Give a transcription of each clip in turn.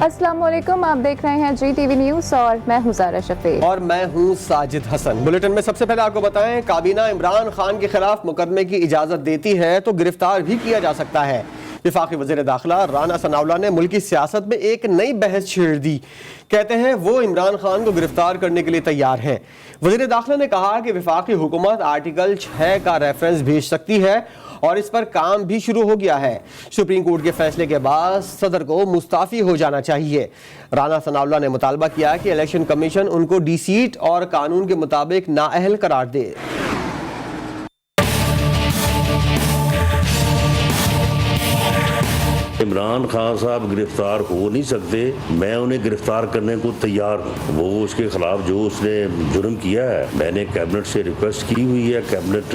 अस्सलाम वालेकुम, आप देख रहे हैं जी टीवी न्यूज़ और मैं हूं ज़ारा शफीक और मैं हूं साजिद हसन। बुलेटिन में सबसे पहले आपको बताएं, काबीना इमरान खान के खिलाफ मुकदमे की इजाजत देती है तो गिरफ्तार भी किया जा सकता है। वफाकी वज़ीर दाखिला राना सनाउल्लाह ने मुल्की सियासत में एक नई बहस छेड़ दी। कहते हैं वो इमरान खान को गिरफ्तार करने के लिए तैयार हैं। वज़ीर दाखिला ने कहा कि वफाकी हुकूमत आर्टिकल 6 का रेफरेंस भेज सकती है और इस पर काम भी शुरू हो गया है। सुप्रीम कोर्ट के फैसले के बाद सदर को मुस्ताफी हो जाना चाहिए। राना सनाउल्लाह ने मुतालबा किया कि इलेक्शन कमीशन उनको डी-सीट और कानून के मुताबिक नाअहल करार दे। इमरान खान साहब गिरफ्तार हो नहीं सकते, मैं उन्हें गिरफ्तार करने को तैयार हूँ। वो उसके खिलाफ जो उसने जुर्म किया है, मैंने कैबिनेट से रिक्वेस्ट की हुई है, कैबिनेट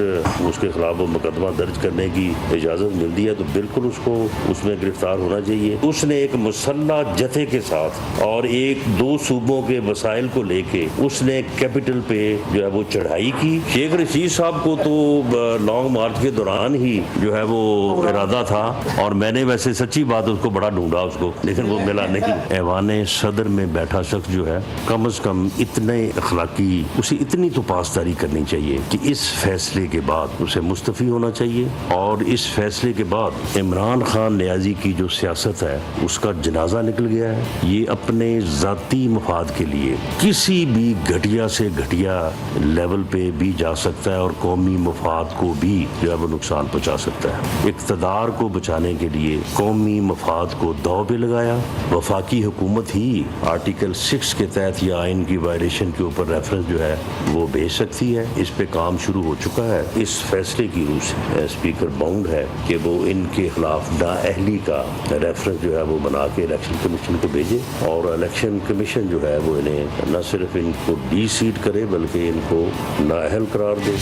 उसके खिलाफ वो मुकदमा दर्ज करने की इजाज़त मिलती है तो बिल्कुल उसको उसमें गिरफ्तार होना चाहिए। उसने एक मुसल्लह जथे के साथ और एक दो सूबों के वसाइल को लेके उसने कैपिटल पे जो है वो चढ़ाई की। शेख रशीद साहब को तो लॉन्ग मार्च के दौरान ही जो है वो इरादा था और मैंने वैसे सच्ची बात उसको बड़ा ढूंढा उसको, लेकिन वो मिला नहीं। ऐवाने सदर में बैठा शख्स जो है कम से कम इतने अखलाकी, उसे इतनी तो पासदारी करनी चाहिए कि इस फैसले के बाद उसे मुस्तफी होना चाहिए और इस फैसले के बाद इमरान खान न्याजी की जो सियासत है उसका जनाजा निकल गया है। ये अपने जाती मफाद के लिए किसी भी घटिया से घटिया लेवल पे भी जा सकता है और कौमी मफाद को भी जो है वो नुकसान पहुंचा सकता है। इक़्तिदार को बचाने के लिए कौमी मफाद को दांव पे लगाया। वफाकी हुकूमत ही आर्टिकल 6 के तहत या आइन की वायलेशन के ऊपर रेफरेंस जो है वो भेज सकती है। इस पे काम शुरू हो चुका है। इस फैसले की रूह से स्पीकर बाउंड है कि वो इनके खिलाफ नाअहली का रेफरेंस जो है वो बना के इलेक्शन कमीशन को भेजे और इलेक्शन कमीशन जो है वो इन्हें न सिर्फ इनको डी-सीट करे बल्कि इनको नाअहल करार दे।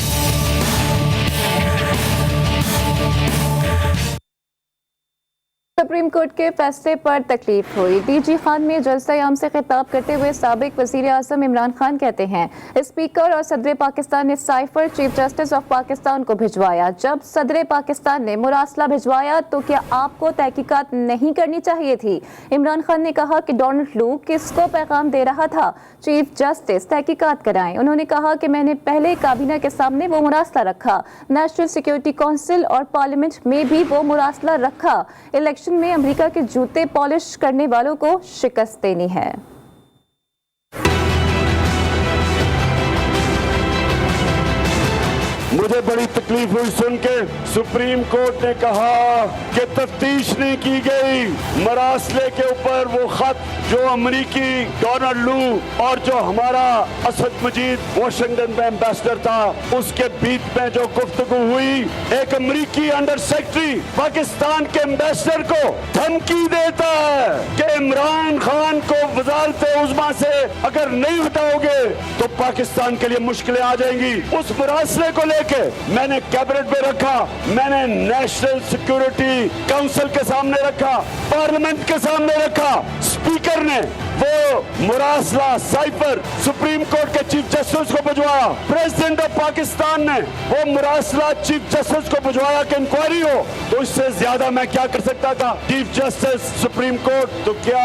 सुप्रीम कोर्ट के फैसले पर तकलीफ हुई। डीजी खान में जलसा-ए-आम से खिताब करते हुए साबिक वज़ीर आज़म इमरान खान कहते हैं स्पीकर और सदर पाकिस्तान ने cipher chief justice of Pakistan को भिजवाया। जब सदर पाकिस्तान ने मुरासला भिजवाया तो क्या आपको तहकीकात नहीं करनी चाहिए थी? इमरान खान ने कहा कि डोनाल्ड लू किसको पैगाम दे रहा था? चीफ जस्टिस तहकीकात कराएं। उन्होंने कहा कि मैंने पहले काबीना के सामने वो मुरासला रखा, नेशनल सिक्योरिटी काउंसिल और पार्लियामेंट में भी वो मुरासला रखा। इलेक्शन में अमेरिका के जूते पॉलिश करने वालों को शिकस्त देनी है। मुझे बड़ी तकलीफ हुई सुन के सुप्रीम कोर्ट ने कहा कि तफ्तीश नहीं की गई मरासले के ऊपर। वो खत जो अमरीकी डोनाल्ड लू और जो हमारा असद मजीद वाशिंगटन में एम्बेसडर था उसके बीच में जो गुफ्तगू हुई, एक अमरीकी अंडर सेक्रेटरी पाकिस्तान के एम्बेसडर को धमकी देता है कि इमरान खान को वज़ारत उज़्मा से अगर नहीं हटाओगे तो पाकिस्तान के लिए मुश्किलें आ जाएंगी। उस मरासले को लेके मैंने कैबिनेट में रखा, मैंने नेशनल सिक्योरिटी काउंसिल के सामने रखा, पार्लियामेंट के सामने रखा। स्पीकर ने वो मुरासला साइफर सुप्रीम कोर्ट के चीफ जस्टिस को भिजवाया। प्रेसिडेंट ऑफ पाकिस्तान ने वो मुरासला चीफ जस्टिस को भिजवाया कि इंक्वायरी हो। तो इससे ज्यादा मैं क्या कर सकता था? चीफ जस्टिस सुप्रीम कोर्ट, तो क्या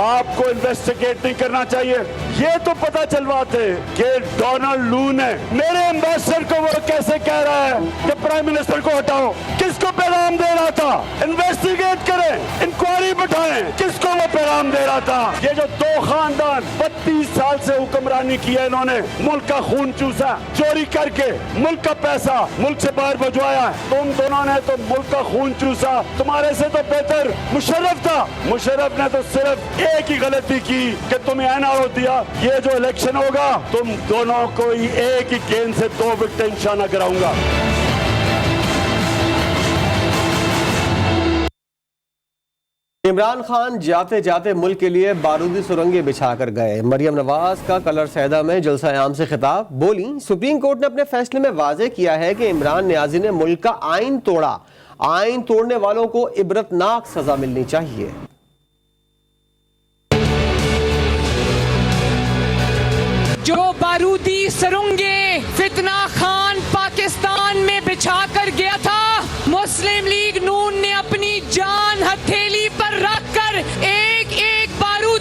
आपको इन्वेस्टिगेट नहीं करना चाहिए? ये तो पता चलवाते कि डोनाल्ड लू ने मेरे एम्बेसडर को वो कैसे कह रहा है कि प्राइम मिनिस्टर को हटाओ। किसको पैगाम दे रहा था? इन्वेस्टिगेट करें, इंक्वायरी बैठाएं, किसको वो पैगाम दे रहा था? ये जो दो खानदान 32 साल से हुक्मरानी की है, इन्होंने मुल्क का खून चूसा, चोरी करके मुल्क का पैसा मुल्क से बाहर भिजवाया। तुम दोनों ने तो मुल्क का खून चूसा। तुम्हारे से तो बेहतर मुशर्रफ था। मुशर्रफ ने तो सिर्फ एक ही गलती की कि तुम्हें एनआरओ दिया। ये जो इलेक्शन होगा तुम दोनों को ही एक ही गेंद से 2 विकेट निशाना कराऊंगा। इमरान खान जाते जाते मुल्क के लिए बारूदी सुरंगें बिछा कर गए। मरियम नवाज का कलर सैदा में जलसा-ए-आम से खिताब, बोली सुप्रीम कोर्ट ने अपने फैसले में वाज़ेह किया है कि इमरान न्याजी ने मुल्क का आइन तोड़ा। आइन तोड़ने वालों को इबरतनाक सजा मिलनी चाहिए। जो बारूदी सुरंगें फितना खान पाकिस्तान में बिछा कर गया था, मुस्लिम लीग नून ने अपनी जान हथेली पर रखकर एक एक बारूद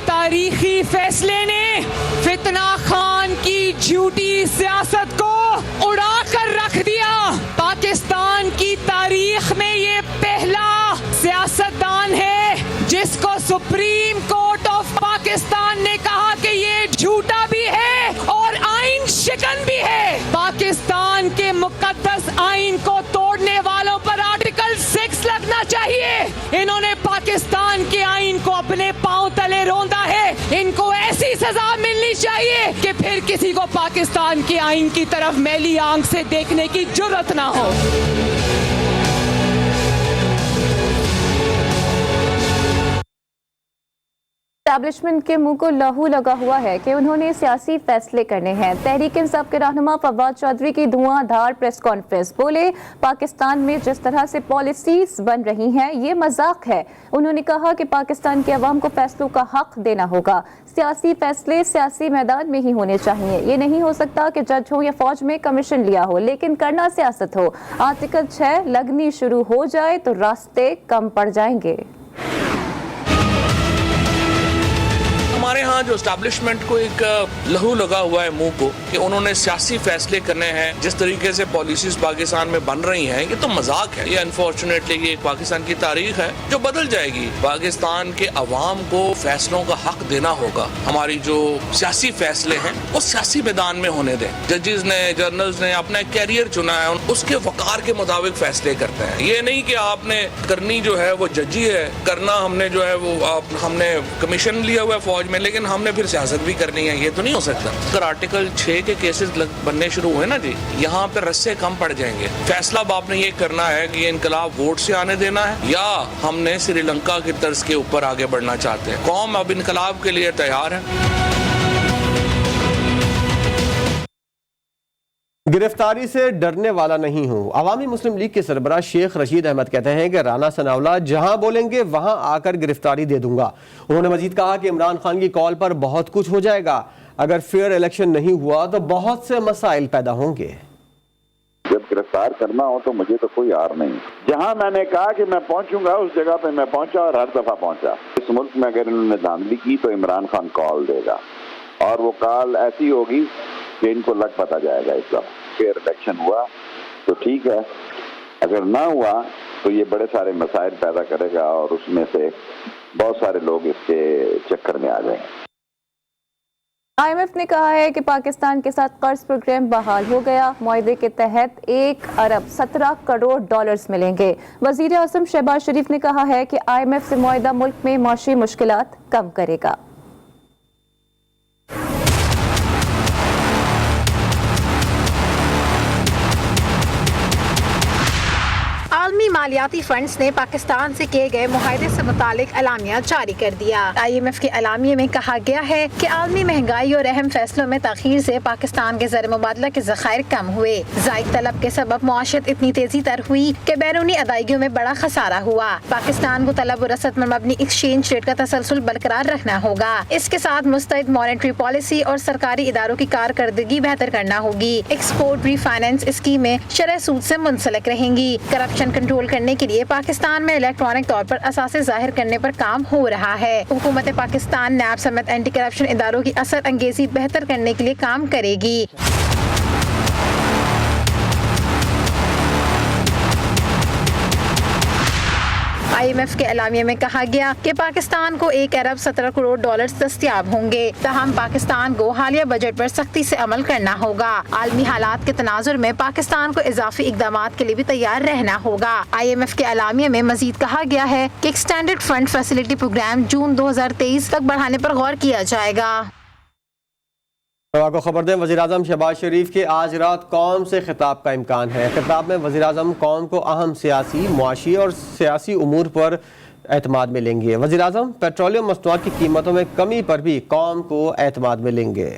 तारीखी फैसले ने फितना खान की झूठी सियासत को उड़ा कर रख दिया। पाकिस्तान की तारीख में ये पहला सियासतदान है जिसको सुप्रीम कोर्ट ऑफ पाकिस्तान ने कहा कि ये झूठा भी है और आइन शिकन भी है। पाकिस्तान के मुकद्दस आइन को तोड़ने वालों पर आर्टिकल 6 लगना चाहिए। इन्होंने पाकिस्तान के आइन को अपने पांव तले रौंदा है। इनको ऐसी सजा मिलनी चाहिए कि फिर किसी को पाकिस्तान के आइन की तरफ मैली आंख से देखने की जुर्रत ना हो। एस्टैब्लिशमेंट के मुंह को लहू लगा हुआ है कि उन्होंने सियासी फैसले करने हैं। तहरीक इंसाफ के रहनुमा फवाद चौधरी की धुआंधार प्रेस कॉन्फ्रेंस, बोले पाकिस्तान में जिस तरह से पॉलिसीज बन रही हैं ये मजाक है। उन्होंने कहा कि पाकिस्तान के अवाम को फैसलों का हक देना होगा। सियासी फैसले सियासी मैदान में ही होने चाहिए। ये नहीं हो सकता कि जज हो या फौज में कमीशन लिया हो लेकिन करना सियासत हो। आर्टिकल 6 लगनी शुरू हो जाए तो रास्ते कम पड़ जाएंगे। हमारे यहाँ जो एस्टैब्लिशमेंट को एक लहू लगा हुआ है मुंह को कि उन्होंने सियासी फैसले करने हैं। जिस तरीके से पॉलिसीज पाकिस्तान में बन रही हैं ये तो मजाक है। ये अनफॉर्चुनेटली ये पाकिस्तान की तारीख है जो बदल जाएगी। पाकिस्तान के अवाम को फैसलों का हक देना होगा। हमारी जो सियासी फैसले हैं वो सियासी मैदान में होने दें। जजेस ने, जर्नल्स ने अपना कैरियर चुना है, उसके वकार के मुताबिक फैसले करते हैं। ये नहीं कि आपने करनी जो है वो जजी है, करना हमने जो है वो हमने कमीशन लिया हुआ है फौज में लेकिन हमने फिर सियासत भी करनी है। ये तो नहीं हो सकता। अगर आर्टिकल 6 के केसेस बनने शुरू हुए ना जी, यहाँ पे रस्से कम पड़ जाएंगे। फैसला अब आपने ये करना है कि ये इनकलाब वोट से आने देना है या हमने श्रीलंका की तर्ज के ऊपर आगे बढ़ना चाहते हैं। कौम अब इनकलाब के लिए तैयार है। गिरफ्तारी से डरने वाला नहीं हूँ। अवामी मुस्लिम लीग के सरबराह शेख रशीद अहमद कहते हैं कि राना सनाउल्लाह जहां बोलेंगे वहां आकर गिरफ्तारी दे दूंगा। उन्होंने मजीद कहा कि इमरान खान की कॉल पर बहुत कुछ हो जाएगा। अगर फेयर इलेक्शन नहीं हुआ तो बहुत से मसाइल पैदा होंगे। जब गिरफ्तार करना हो तो मुझे तो कोई हार नहीं। जहां मैंने कहा कि मैं पहुंचूंगा उस जगह पे मैं पहुंचा और हर दफा पहुंचा। इस मुल्क में अगर इन्होंने धांधली की तो इमरान खान कॉल देगा और वो कॉल ऐसी होगी कि इनको लग पता जाएगा। इस वक्त फेयर इलेक्शन हुआ तो ठीक है, अगर ना हुआ तो ये बड़े सारे मसाइल पैदा करेगा और उसमें से बहुत सारे लोग इसके चक्कर में आ जाएंगे। IMF ने कहा है कि पाकिस्तान के साथ कर्ज प्रोग्राम बहाल हो गया। मुआहदे के तहत 1 अरब 17 करोड़ डॉलर्स मिलेंगे। वजीर आज़म शहबाज शरीफ ने कहा है कि IMF से मुआहदा मुल्क में माशी मुश्किलात कम करेगा। आलमी मालियाती फंड्स ने पाकिस्तान से किए गए मुआहदे से मुतालिक एलामिया जारी कर दिया। IMF के एलामिया में कहा गया है कि आलमी महंगाई और अहम फैसलों में ताखीर से पाकिस्तान के ज़र मुबादला के ज़खायर कम हुए। ज़ायद तलब के सबब मुआशरत इतनी तेजी तर हुई कि बैरूनी अदायगियों में बड़ा खसारा हुआ। पाकिस्तान को तलब और रसद पर मबनी एक्सचेंज रेट का तसलसल बरकरार रखना होगा। इसके साथ मुस्तैद मॉनेटरी पॉलिसी और सरकारी इदारों की कारकर्दगी बेहतर करना होगी। एक्सपोर्ट रीफाइनेंस स्कीमें शरह सूद से मुंसलिक रहेंगी। करप्शन कंट्रोल करने के लिए पाकिस्तान में इलेक्ट्रॉनिक तौर पर असासे जाहिर करने पर काम हो रहा है। हुकूमत पाकिस्तान नैब समेत एंटी करप्शन इदारों की असर अंगेजी बेहतर करने के लिए काम करेगी। IMF के एलामिया में कहा गया कि पाकिस्तान को 1 अरब 17 करोड़ डॉलर्स दस्तियाब होंगे। तहम पाकिस्तान को हालिया बजट पर सख्ती से अमल करना होगा। आलमी हालात के तनाजुर में पाकिस्तान को इजाफी इकदामात के लिए भी तैयार रहना होगा। IMF के एलामिया में मजीद कहा गया है कि एक्सटेंडेड फंड फैसिलिटी प्रोग्राम जून 2023 तक बढ़ाने पर गौर किया जाएगा। आपको खबर दें, वज़ीर-ए-आज़म शहबाज शरीफ के आज रात कौम से खिताब का इम्कान है। खिताब में वज़ीर-ए-आज़म कौम को अहम सियासी, मुआशी और सियासी उमूर पर एतमाद में लेंगे। वज़ीर-ए-आज़म पेट्रोलियम मसनूआत की कीमतों में कमी पर भी कौम को एतमाद में लेंगे।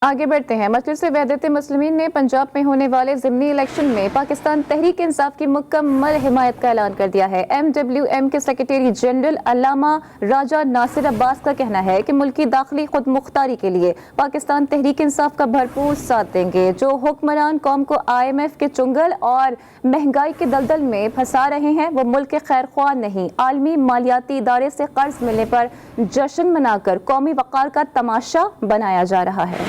आगे बढ़ते हैं। मजलिस वहदत मुस्लिमीन ने पंजाब में होने वाले ज़िमनी इलेक्शन में पाकिस्तान तहरीक इंसाफ की मुकम्मल हिमायत का ऐलान कर दिया है। MWM के सेक्रेटरी जनरल अल्लामा राजा नासिर अब्बास का कहना है कि मुल्की दाखिली खुद मुख्तारी के लिए पाकिस्तान तहरीक इंसाफ का भरपूर साथ देंगे। जो हुक्मरान कौम को IMF के चुंगल और महंगाई के दलदल में फंसा रहे हैं वो मुल्क के खैर ख्वाह नहीं, आलमी मालियाती इदारे से कर्ज मिलने पर जश्न मनाकर कौमी वक़ार का तमाशा बनाया जा रहा है।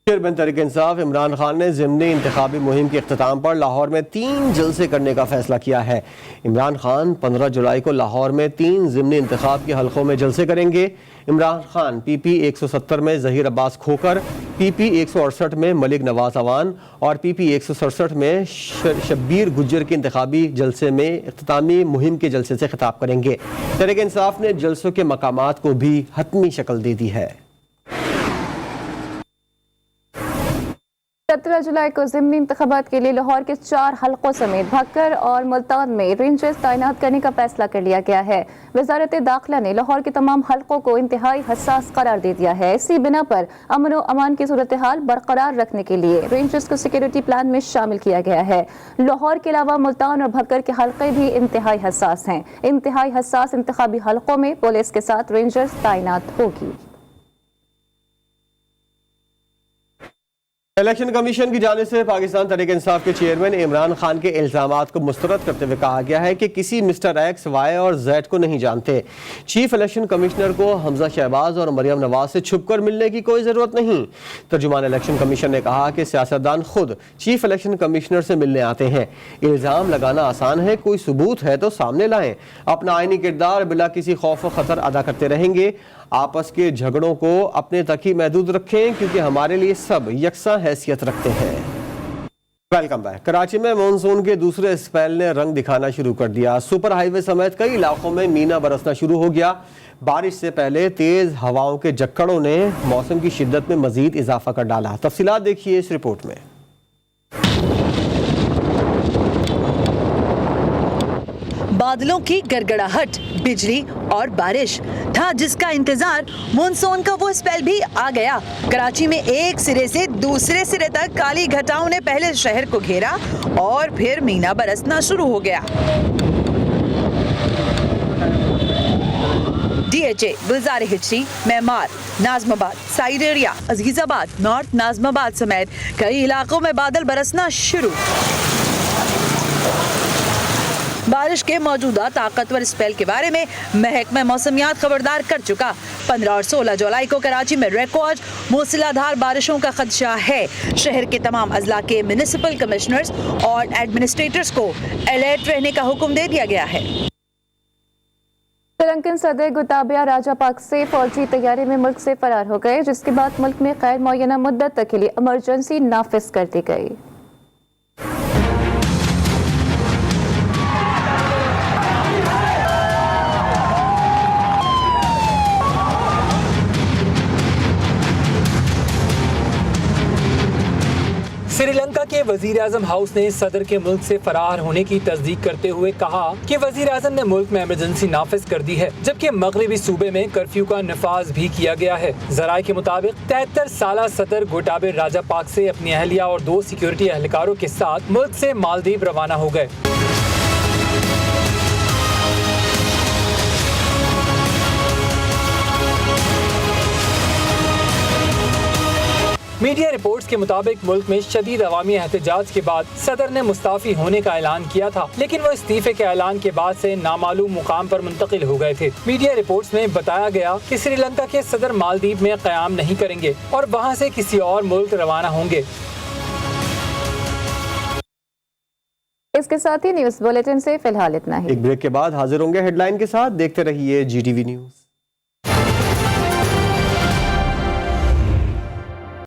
चेयरमैन तहरीक इंसाफ इमरान खान ने ज़िमनी इंतखाबी मुहिम के इख्तिताम पर लाहौर में 3 जलसे करने का फैसला किया है। इमरान खान 15 जुलाई को लाहौर में 3 ज़िमनी इंतखाब के हलकों में जलसे करेंगे। इमरान खान PP 170 में ज़हीर अब्बास खोकर, PP 168 में मलिक नवाज अवान और PP 167 में शब्बीर गुज्जर के इंतखाबी जलसे में इख्तितामी मुहिम के जलसे से खिताब करेंगे। तहरीक इंसाफ ने जलसों के मकामात को भी हतमी शक्ल दे दी है। 17 जुलाई को ज़िमनी इंतखाबात के लिए लाहौर के 4 हलकों समेत भक्कर और मुल्तान में रेंजर्स तैनात करने का फैसला कर लिया गया है। वज़ारत दाखिला ने लाहौर के तमाम हलकों को इंतहाई हसास करार दे दिया है। इसी बिना पर अमन व अमान की सूरत हाल बरकरार रखने के लिए रेंजर्स को सिक्योरिटी प्लान में शामिल किया गया है। लाहौर के अलावा मुल्तान और भक्कर के हलके भी इंतहाई हसास हैं। इंतहाई हसास इंतखाबी हलकों में पुलिस के साथ रेंजर्स तैनात होगी। इलेक्शन कमीशन की जानिब से पाकिस्तान तहरीक इंसाफ के चेयरमैन इमरान खान के इल्ज़ामात को मुस्तरद करते हुए कहा गया है कि किसी मिस्टर X, Y और Z को नहीं जानते। चीफ इलेक्शन कमिश्नर को हमजा शहबाज और मरियम नवाज से छुपकर मिलने की कोई ज़रूरत नहीं। तर्जुमान इलेक्शन कमीशन ने कहा कि सियासतदान खुद चीफ इलेक्शन कमिश्नर से मिलने आते हैं। इल्ज़ाम लगाना आसान है, कोई सबूत है तो सामने लाएं। अपना आईनी किरदार बिला किसी खौफ व खतर अदा करते रहेंगे। आपस के झगड़ों को अपने तक ही महदूद रखें क्योंकि हमारे लिए सब यकसा हैसियत रखते हैं। Welcome back. कराची में मानसून के दूसरे स्पेल ने रंग दिखाना शुरू कर दिया। सुपर हाईवे समेत कई इलाकों में मीना बरसना शुरू हो गया। बारिश से पहले तेज हवाओं के झक्कड़ों ने मौसम की शिद्दत में मजीद इजाफा कर डाला। तफसीलात देखिए इस रिपोर्ट में। बादलों की गड़गड़ाहट, बिजली और बारिश था जिसका इंतजार मानसून का वो स्पेल भी आ गया। कराची में एक सिरे से दूसरे सिरे तक काली घटाओं ने पहले शहर को घेरा और फिर मीना बरसना शुरू हो गया। DHA, Gulzar Hijri, Memar, Nazimabad, site area, Azizabad, north Nazimabad समेत कई इलाकों में बादल बरसना शुरू। बारिश के मौजूदा ताकतवर स्पेल के बारे में महकमा मौसमियात खबरदार कर चुका। 15 और 16 जुलाई को कराची में रिकॉर्ड मूसलाधार बारिशों का खदशा है। शहर के तमाम अजला के म्युनिसिपल कमिश्नर्स और एडमिनिस्ट्रेटर्स को अलर्ट रहने का हुक्म दे दिया गया है। श्रीलंकन सदर गोताबाया राजापाक्से फौजी तैयारी में मुल्क से फरार हो गए, जिसके बाद मुल्क में गैर मुअय्यना मुद्दत तक के लिए इमरजेंसी नाफिज कर दी गई। श्रीलंका के वजीर आजम हाउस ने सदर के मुल्क से फरार होने की तस्दीक करते हुए कहा कि वजीर आजम ने मुल्क में इमरजेंसी नाफिज कर दी है, जबकि मगरबी सूबे में कर्फ्यू का नफाज भी किया गया है। जराए के मुताबिक 73 साला सदर गोटाबे राजापाक्से अपनी अहलिया और 2 सिक्योरिटी एहलकारों के साथ मुल्क से मालदीव रवाना हो गए। मीडिया रिपोर्ट्स के मुताबिक मुल्क में शदीद अवामी एहतजाज के बाद सदर ने मुस्ताफी होने का ऐलान किया था, लेकिन वो इस्तीफे के ऐलान के बाद से नामालूम मुकाम पर मुंतकिल हो गए थे। मीडिया रिपोर्ट्स में बताया गया कि श्रीलंका के सदर मालदीव में क़याम नहीं करेंगे और वहाँ से किसी और मुल्क रवाना होंगे। इसके साथ ही न्यूज़ बुलेटिन से फिलहाल इतना ही। एक ब्रेक के बाद हाजिर होंगे हेडलाइन के साथ। देखते रहिए GTV न्यूज़।